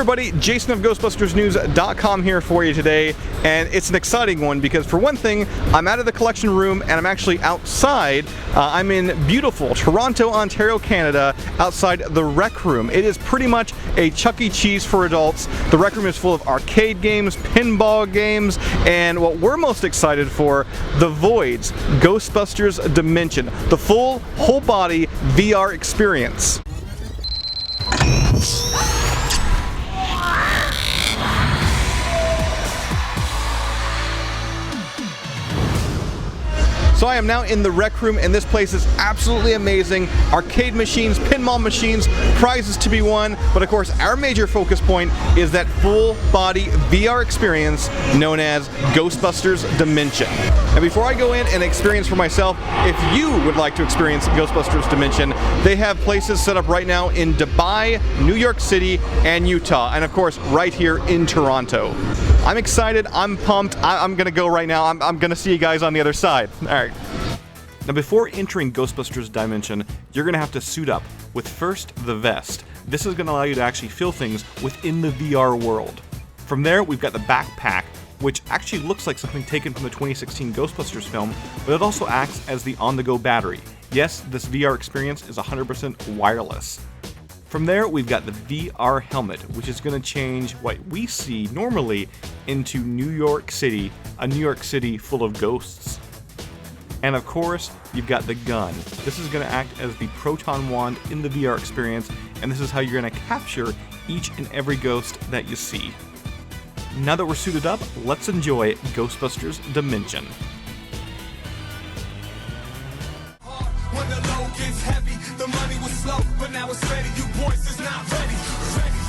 everybody, Jason of GhostbustersNews.com here for you today, and it's an exciting one because for one thing, I'm out of the collection room and I'm actually outside. I'm in beautiful Toronto, Ontario, Canada, outside the Rec Room. It is pretty much a Chuck E. Cheese for adults. The Rec Room is full of arcade games, pinball games, and what we're most excited for, The Void's Ghostbusters Dimension, the full, whole-body VR experience. So I am now in the Rec Room, and this place is absolutely amazing. Arcade machines, pinball machines, prizes to be won, but of course our major focus point is that full-body VR experience known as Ghostbusters Dimension. And before I go in and experience for myself, if you would like to experience Ghostbusters Dimension, they have places set up right now in Dubai, New York City, and Utah, and of course right here in Toronto. I'm excited, I'm pumped, I'm gonna go right now, I'm gonna see you guys on the other side. Alright. Now before entering Ghostbusters Dimension, you're gonna have to suit up with first the vest. This is gonna allow you to actually feel things within the VR world. From there, we've got the backpack, which actually looks like something taken from the 2016 Ghostbusters film, but it also acts as the on-the-go battery. Yes, this VR experience is 100% wireless. From there, we've got the VR helmet, which is going to change what we see normally into New York City, a New York City full of ghosts. And of course, you've got the gun. This is going to act as the proton wand in the VR experience, and this is how you're going to capture each and every ghost that you see. Now that we're suited up, let's enjoy Ghostbusters Dimension. When the load gets heavy, the money was slow, but now it's ready. You boys is not ready.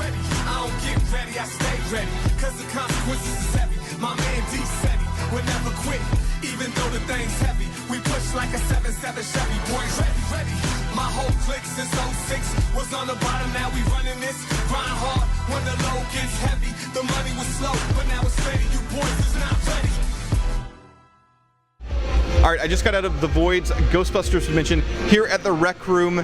Ready. I don't get ready, I stay ready. Cause the consequences is heavy. My man D said he would never quit, even though the thing's heavy. We push like a 7-7 Chevy. Boys ready. My whole clique since 06 was on the bottom, now we running this. Grind hard when the load gets heavy. The money was slow, but now it's ready. You boys is not ready. Alright, I just got out of The Void's Ghostbusters Dimension here at the Rec Room.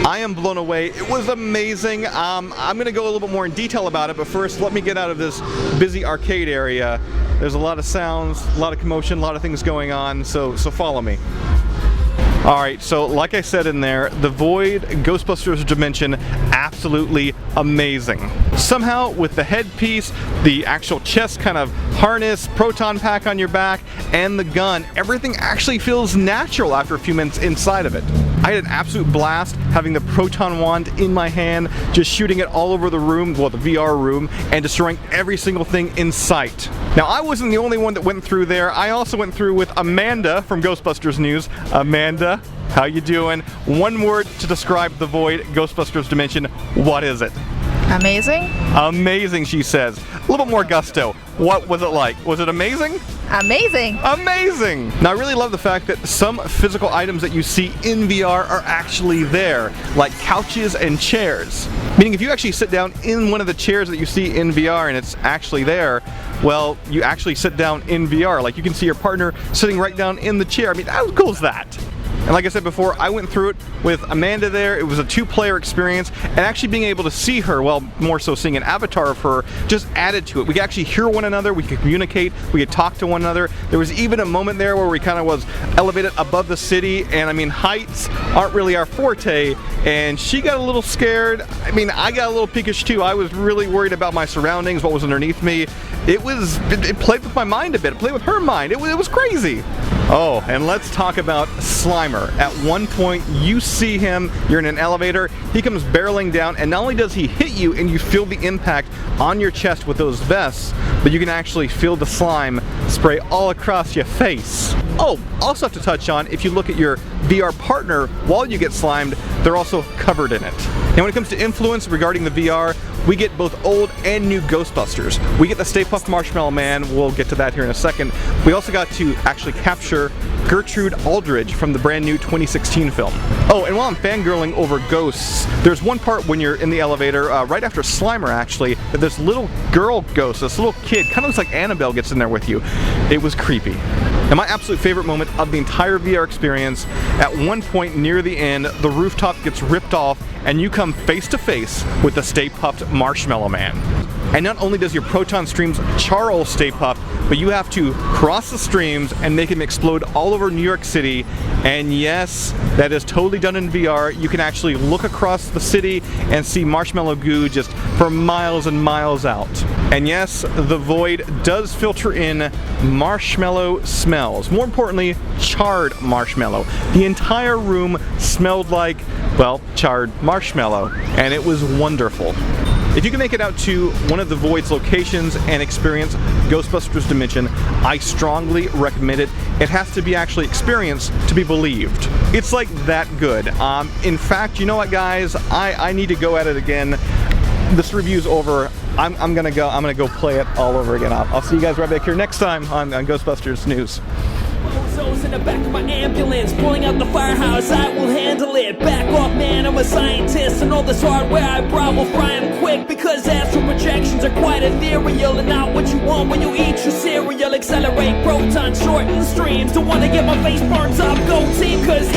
I am blown away. It was amazing. I'm going to go a little bit more in detail about it, but first let me get out of this busy arcade area. There's a lot of sounds, a lot of commotion, a lot of things going on, so follow me. Alright, so like I said in there, The Void Ghostbusters Dimension, absolutely amazing. Somehow, with the headpiece, the actual chest kind of harness, proton pack on your back, and the gun, everything actually feels natural after a few minutes inside of it. I had an absolute blast having the proton wand in my hand, just shooting it all over the room, well, the VR room, and destroying every single thing in sight. Now, I wasn't the only one that went through there. I also went through with Amanda from Ghostbusters News. Amanda, how you doing? One word to describe The Void Ghostbusters Dimension. What is it? Amazing. Amazing, she says. A little bit more gusto. What was it like? Was it amazing? Amazing. Amazing! Now I really love the fact that some physical items that you see in VR are actually there, like couches and chairs. Meaning if you actually sit down in one of the chairs that you see in VR and it's actually there, well, you actually sit down in VR. Like you can see your partner sitting right down in the chair. I mean, how cool is that? And like I said before, I went through it with Amanda there. It was a two-player experience, and actually being able to see her, well, more so seeing an avatar of her, just added to it. We could actually hear one another, we could communicate, we could talk to one another. There was even a moment there where we kind of was elevated above the city, and I mean, heights aren't really our forte, and she got a little scared. I mean, I got a little peekish too. I was really worried about my surroundings, what was underneath me. It played with my mind a bit, it played with her mind. It was crazy. Oh, and let's talk about Slimer. At one point, you see him, you're in an elevator, he comes barreling down, and not only does he hit you and you feel the impact on your chest with those vests, but you can actually feel the slime spray all across your face. Oh, also have to touch on, if you look at your VR partner while you get slimed, they're also covered in it. And when it comes to influence regarding the VR, we get both old and new Ghostbusters. We get the Stay Puft Marshmallow Man, we'll get to that here in a second. We also got to actually capture Gertrude Aldridge from the brand new 2016 film. Oh, and while I'm fangirling over ghosts, there's one part when you're in the elevator, right after Slimer actually, that this little girl ghost, this little kid, kind of looks like Annabelle, gets in there with you. It was creepy. And my absolute favorite moment of the entire VR experience, at one point near the end, the rooftop gets ripped off and you come face to face with the Stay Puft Marshmallow Man. And not only does your proton streams char old Stay Puft, but you have to cross the streams and make him explode all over New York City. And yes, that is totally done in VR. You can actually look across the city and see marshmallow goo just for miles and miles out. And yes, the void does filter in marshmallow smells. More importantly, charred marshmallow. The entire room smelled like, well, charred marshmallow, and it was wonderful. If you can make it out to one of the Void's locations and experience Ghostbusters Dimension, I strongly recommend it. It has to be actually experienced to be believed. It's like that good. In fact, you know what, guys? I need to go at it again. This review's over. I'm gonna go play it all over again. I'll see you guys right back here next time on Ghostbusters News. Bozos in the back of my ambulance, pulling out the firehouse, I will handle it. Back off, man, I'm a scientist, and all this hardware I brought will fry him quick, because astral projections are quite ethereal, and not what you want when you eat your cereal. Accelerate protons, shorten streams, don't wanna get my face burns up, go team, cause